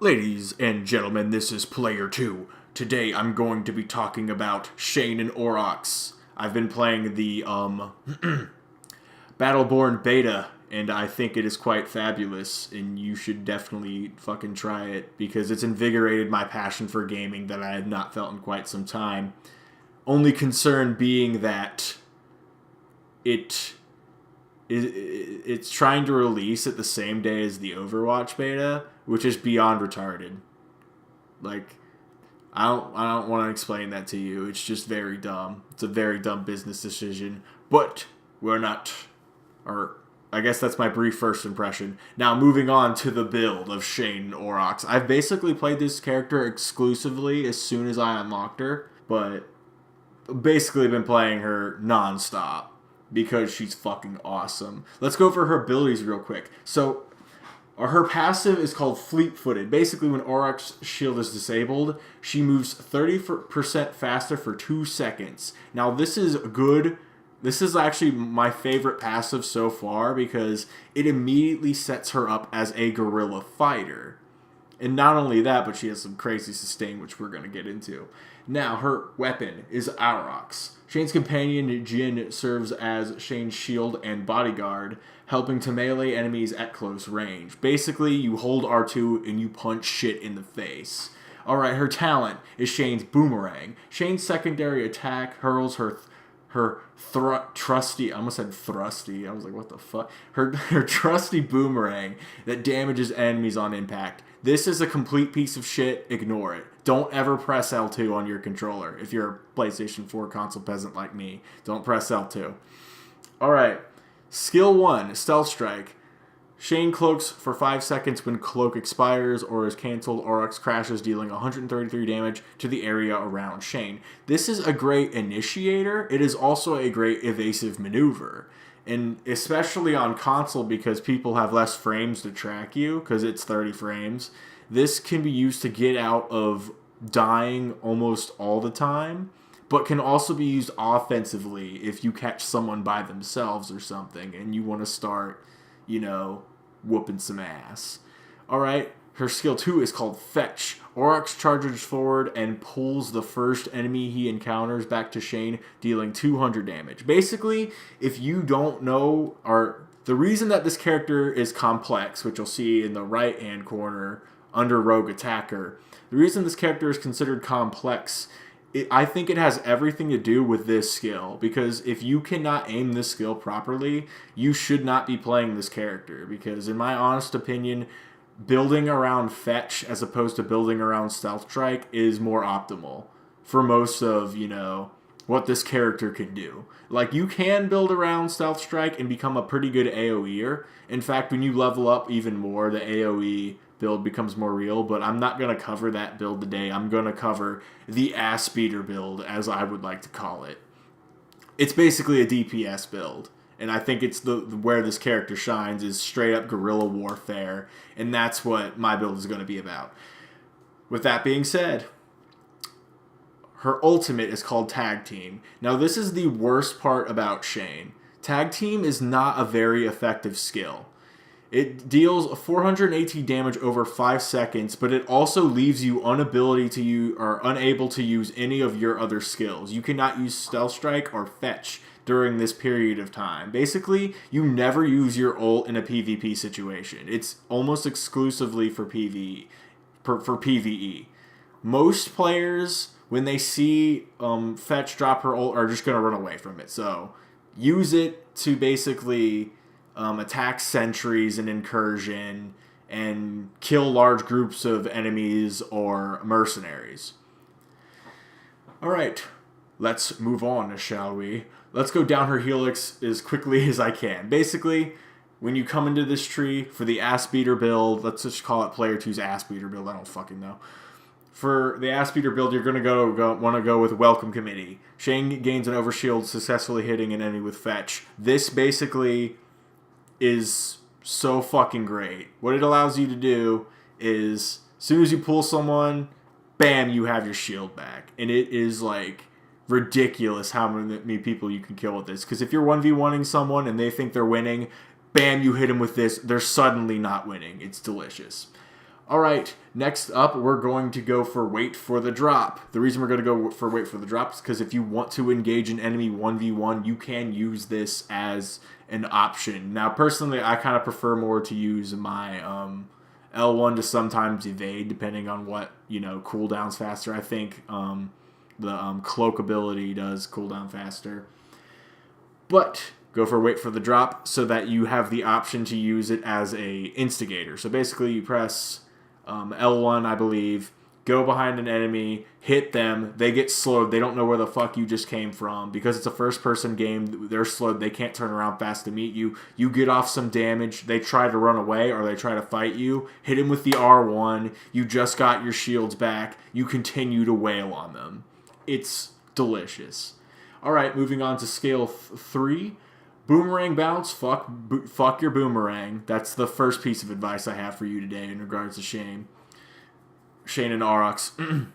Ladies and gentlemen, this is Player 2. Today I'm going to be talking about Shayne and Aurox. I've been playing the Battleborn beta, and I think it is quite fabulous, and you should definitely fucking try it, because it's invigorated my passion for gaming that I have not felt in quite some time. Only concern being that it it's trying to release it the same day as the Overwatch beta, which is beyond retarded. Like, I don't want to explain that to you. It's just very dumb. It's a very dumb business decision. But we're not, or I guess that's my brief first impression. Now moving on to the build of Shayne and Aurox. I've basically played this character exclusively as soon as I unlocked her, but basically been playing her nonstop because she's fucking awesome. Let's go over her abilities real quick. So, her passive is called Fleet-Footed. Basically, when Auroch's shield is disabled, she moves 30% faster for 2 seconds. Now, this is good. This is actually my favorite passive so far because it immediately sets her up as a guerrilla fighter. And not only that, but she has some crazy sustain, which we're going to get into. Now, her weapon is Aurox. Shayne's companion, Jin, serves as Shayne's shield and bodyguard, helping to melee enemies at close range. Basically, you hold R2 and you punch shit in the face. Alright, her talent is Shayne's boomerang. Shayne's secondary attack hurls her trusty, I almost said thrusty, I was like, what the fuck? Her trusty boomerang that damages enemies on impact. This is a complete piece of shit, ignore it. Don't ever press L2 on your controller. If you're a PlayStation 4 console peasant like me, don't press L2. Alright, skill 1, Stealth Strike. Shayne cloaks for 5 seconds when cloak expires or is cancelled. Aurox crashes, dealing 133 damage to the area around Shayne. This is a great initiator. It is also a great evasive maneuver. And especially on console because people have less frames to track you because it's 30 frames. This can be used to get out of dying almost all the time, but can also be used offensively if you catch someone by themselves or something and you want to start, whooping some ass. Alright, her skill 2 is called Fetch. Aurox charges forward and pulls the first enemy he encounters back to Shayne, dealing 200 damage. Basically, if you don't know, the reason that this character is complex, which you'll see in the right-hand corner under Rogue Attacker, the reason this character is considered complex, I think it has everything to do with this skill, because if you cannot aim this skill properly, you should not be playing this character, because in my honest opinion, building around Fetch as opposed to building around Stealth Strike is more optimal for most of, what this character can do. Like, you can build around Stealth Strike and become a pretty good AoEer. In fact, when you level up even more, the AoE build becomes more real, but I'm not going to cover that build today. I'm going to cover the Assbeater build, as I would like to call it. It's basically a DPS build, and I think it's where this character shines is straight up guerrilla warfare, and that's what my build is going to be about. With that being said, her ultimate is called Tag Team. Now, this is the worst part about Shayne. Tag Team is not a very effective skill. It deals 418 damage over 5 seconds, but it also leaves you unable to use any of your other skills. You cannot use Stealth Strike or Fetch during this period of time. Basically, you never use your ult in a PvP situation. It's almost exclusively for PvE. For PvE. Most players, when they see Fetch drop her ult, are just going to run away from it. So, use it to basically attack sentries and incursion and kill large groups of enemies or mercenaries. Alright, let's move on, shall we? Let's go down her Helix as quickly as I can. Basically, when you come into this tree for the Assbeater build, let's just call it Player 2's Assbeater build, I don't fucking know. For the Assbeater build, you're going to want to go with Welcome Committee. Shayne gains an overshield, successfully hitting an enemy with Fetch. This basically is so fucking great. What it allows you to do is, as soon as you pull someone, bam, you have your shield back. And it is like ridiculous how many people you can kill with this. Because if you're 1v1ing someone and they think they're winning, bam, you hit them with this, they're suddenly not winning. It's delicious. All right, next up, we're going to go for wait for the drop. The reason we're going to go for wait for the drop is because if you want to engage an enemy 1v1, you can use this as an option. Now, personally, I kind of prefer more to use my L1 to sometimes evade, depending on what, cooldowns faster. I think the cloak ability does cooldown faster. But go for wait for the drop so that you have the option to use it as a instigator. So basically, you press L1, I believe, go behind an enemy, hit them, they get slowed, they don't know where the fuck you just came from. Because it's a first-person game, they're slowed, they can't turn around fast to meet you. You get off some damage, they try to run away or they try to fight you, hit them with the R1, you just got your shields back, you continue to wail on them. It's delicious. Alright, moving on to scale 3. Boomerang bounce, fuck your boomerang. That's the first piece of advice I have for you today in regards to Shayne and Aurox.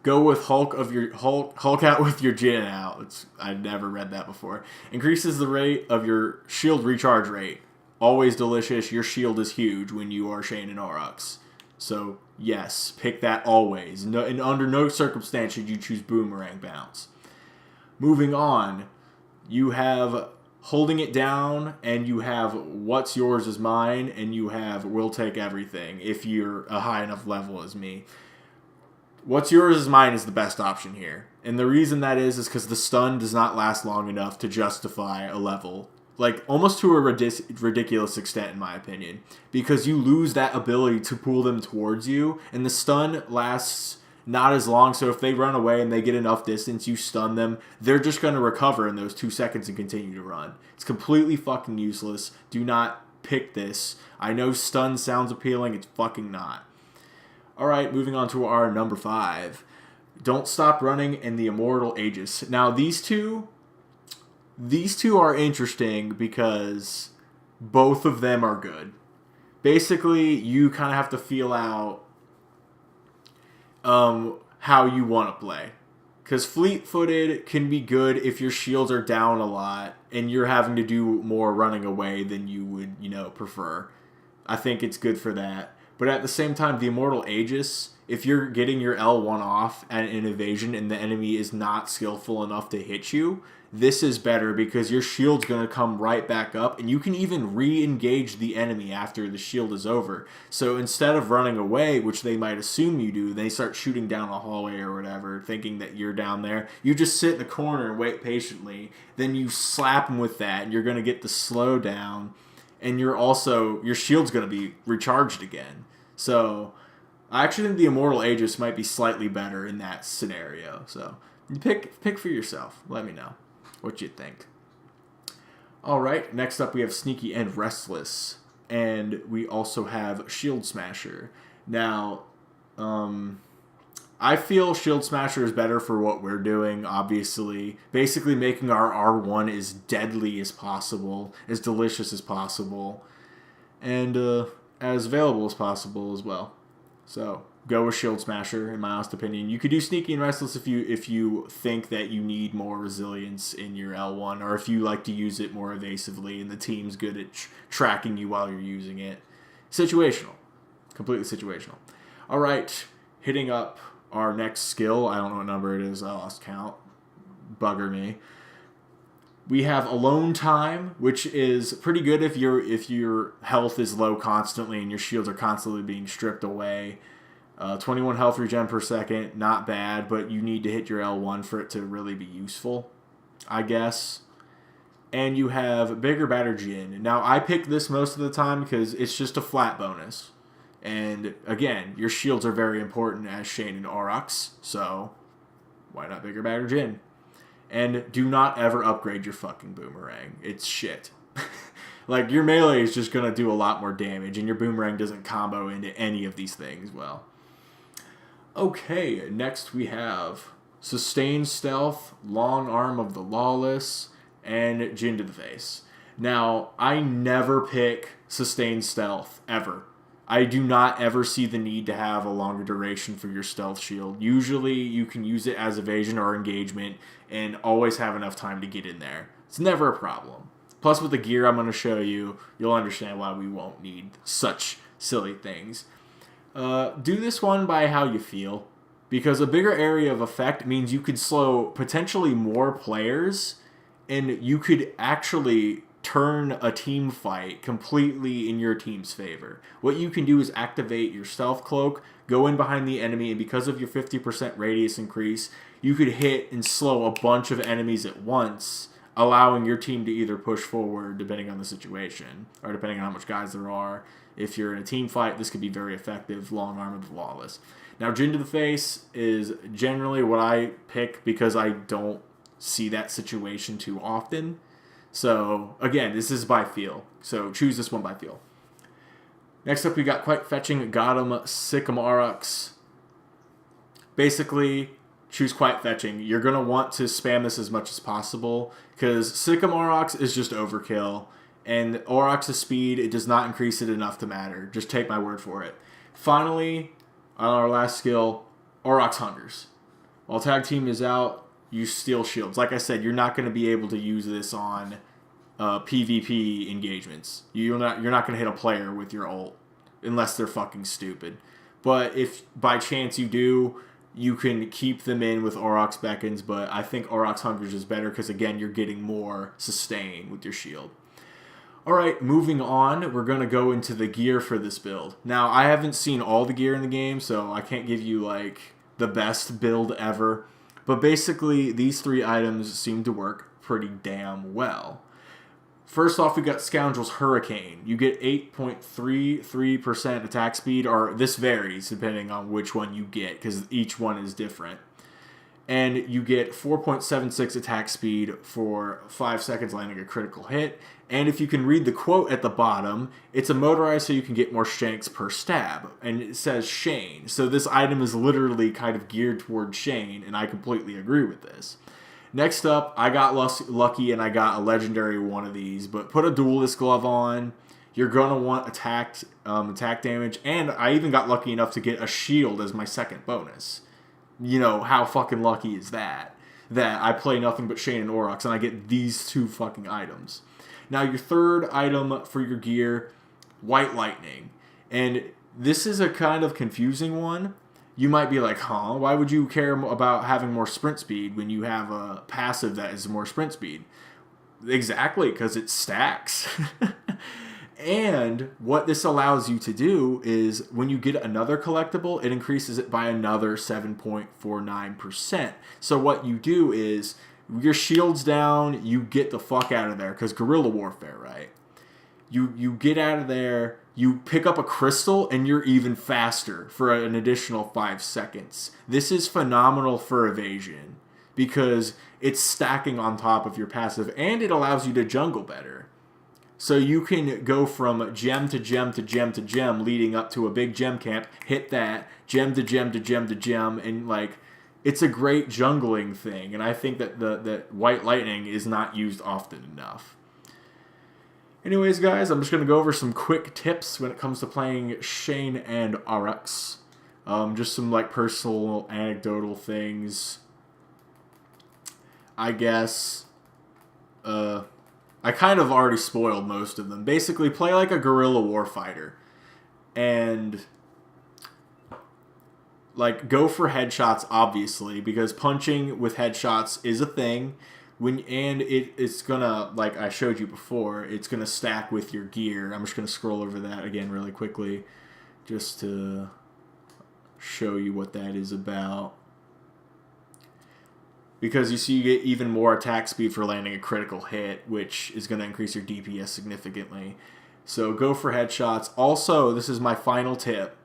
Go with Hulk out with your Jin out. I've never read that before. Increases the rate of your shield recharge rate. Always delicious. Your shield is huge when you are Shayne and Aurox. So yes, pick that always. No, and under no circumstance should you choose boomerang bounce. Moving on, you have holding it down, and you have what's yours is mine, and you have we'll take everything if you're a high enough level as me. What's yours is mine is the best option here. And the reason that is because the stun does not last long enough to justify a level. Like, almost to a ridiculous extent, in my opinion. Because you lose that ability to pull them towards you, and the stun lasts not as long, so if they run away and they get enough distance, you stun them, they're just going to recover in those 2 seconds and continue to run. It's completely fucking useless. Do not pick this. I know stun sounds appealing, it's fucking not. Alright, moving on to our number 5. Don't Stop Running and the Immortal Aegis. Now, these two are interesting because both of them are good. Basically, you kind of have to feel out how you want to play. Because fleet-footed can be good if your shields are down a lot and you're having to do more running away than you would, prefer. I think it's good for that. But at the same time, the Immortal Aegis, if you're getting your L1 off at an evasion and the enemy is not skillful enough to hit you, this is better because your shield's going to come right back up and you can even re-engage the enemy after the shield is over. So instead of running away, which they might assume you do, they start shooting down a hallway or whatever, thinking that you're down there. You just sit in the corner and wait patiently. Then you slap them with that and you're going to get the slow down. And your shield's going to be recharged again. So I actually think the Immortal Aegis might be slightly better in that scenario. So you pick for yourself. Let me know what you think. Alright, next up we have Sneaky and Restless. And we also have Shield Smasher. Now, I feel Shield Smasher is better for what we're doing, obviously. Basically making our R1 as deadly as possible, as delicious as possible, and as available as possible as well. So, go with Shield Smasher, in my honest opinion. You could do Sneaky and Restless if you think that you need more resilience in your L1, or if you like to use it more evasively and the team's good at tracking you while you're using it. Situational. Completely situational. Alright, hitting up our next skill. I don't know what number it is. I lost count. Bugger me. We have Alone Time, which is pretty good if your health is low constantly and your shields are constantly being stripped away. 21 health regen per second, not bad, but you need to hit your L1 for it to really be useful, I guess. And you have Bigger, Badder Jin. Now, I pick this most of the time because it's just a flat bonus. And, again, your shields are very important as Shayne and Aurox, so why not Bigger, Badder Jin? And do not ever upgrade your fucking boomerang. It's shit. Like, your melee is just going to do a lot more damage, and your boomerang doesn't combo into any of these things well. Okay, next we have Sustained Stealth, Long Arm of the Lawless, and Jin to the Face. Now, I never pick Sustained Stealth, ever. I do not ever see the need to have a longer duration for your stealth shield. Usually, you can use it as evasion or engagement and always have enough time to get in there. It's never a problem. Plus, with the gear I'm going to show you, you'll understand why we won't need such silly things. Do this one by how you feel. Because a bigger area of effect means you could slow potentially more players, and you could actually turn a team fight completely in your team's favor. What you can do is activate your stealth cloak, go in behind the enemy, and because of your 50% radius increase, you could hit and slow a bunch of enemies at once, allowing your team to either push forward depending on the situation, or depending on how much guys there are. If you're in a team fight, this could be very effective. Long Arm of the Lawless. Now, Gin to the Face is generally what I pick because I don't see that situation too often. So, again, this is by feel. So, choose this one by feel. Next up, we got Quite Fetching, Gotham, Sikkim Aurox. Basically, choose Quite Fetching. You're going to want to spam this as much as possible because Sikkim Aurox is just overkill. And Aurox's speed, it does not increase it enough to matter. Just take my word for it. Finally, on our last skill, Aurox Hungers. While Tag Team is out, you steal shields. Like I said, you're not going to be able to use this on PvP engagements. You're not going to hit a player with your ult unless they're fucking stupid. But if by chance you do, you can keep them in with Aurox Beckons. But I think Aurox Hungers is better because, again, you're getting more sustain with your shield. Alright, moving on, we're going to go into the gear for this build. Now, I haven't seen all the gear in the game, so I can't give you, like, the best build ever. But basically, these 3 items seem to work pretty damn well. First off, we got Scoundrels Hurricane. You get 8.33% attack speed, or this varies depending on which one you get, because each one is different. And you get 4.76 attack speed for 5 seconds landing a critical hit. And if you can read the quote at the bottom, it's a motorized so you can get more shanks per stab. And it says Shayne. So this item is literally kind of geared toward Shayne, and I completely agree with this. Next up, I got lucky and I got a legendary one of these. But put a duelist glove on. You're going to want attack damage. And I even got lucky enough to get a shield as my second bonus. You know, how fucking lucky is that? That I play nothing but Shayne and Aurox, and I get these 2 fucking items. Now, your third item for your gear, White Lightning. And this is a kind of confusing one. You might be like, huh, why would you care about having more sprint speed when you have a passive that is more sprint speed? Exactly, because it stacks. And what this allows you to do is when you get another collectible, it increases it by another 7.49%. So what you do is your shield's down, you get the fuck out of there because guerrilla warfare, right? You get out of there, you pick up a crystal, and you're even faster for an additional 5 seconds. This is phenomenal for evasion because it's stacking on top of your passive, and it allows you to jungle better. So you can go from gem to gem to gem to gem leading up to a big gem camp, hit that, gem to gem to gem to gem, and like, it's a great jungling thing. And I think that the White Lightning is not used often enough. Anyways, guys, I'm just going to go over some quick tips when it comes to playing Shayne and Aurox. Just some like personal anecdotal things. I guess, I kind of already spoiled most of them. Basically, play like a guerrilla warfighter. And like go for headshots, obviously, because punching with headshots is a thing. It's gonna, like I showed you before, it's gonna stack with your gear. I'm just gonna scroll over that again really quickly just to show you what that is about. Because you see you get even more attack speed for landing a critical hit, which is going to increase your DPS significantly. So go for headshots. Also, this is my final tip.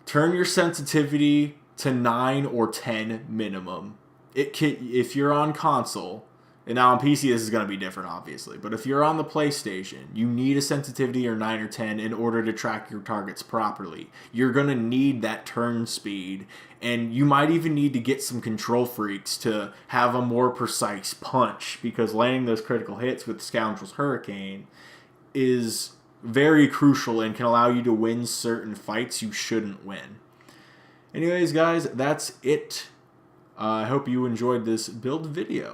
Turn your sensitivity to 9 or 10 minimum. If you're on console, and now on PC this is going to be different obviously, but if you're on the PlayStation, you need a sensitivity of 9 or 10 in order to track your targets properly. You're going to need that turn speed, and you might even need to get some control freaks to have a more precise punch, because landing those critical hits with Scoundrels Hurricane is very crucial and can allow you to win certain fights you shouldn't win. Anyways, guys, that's it. I hope you enjoyed this build video.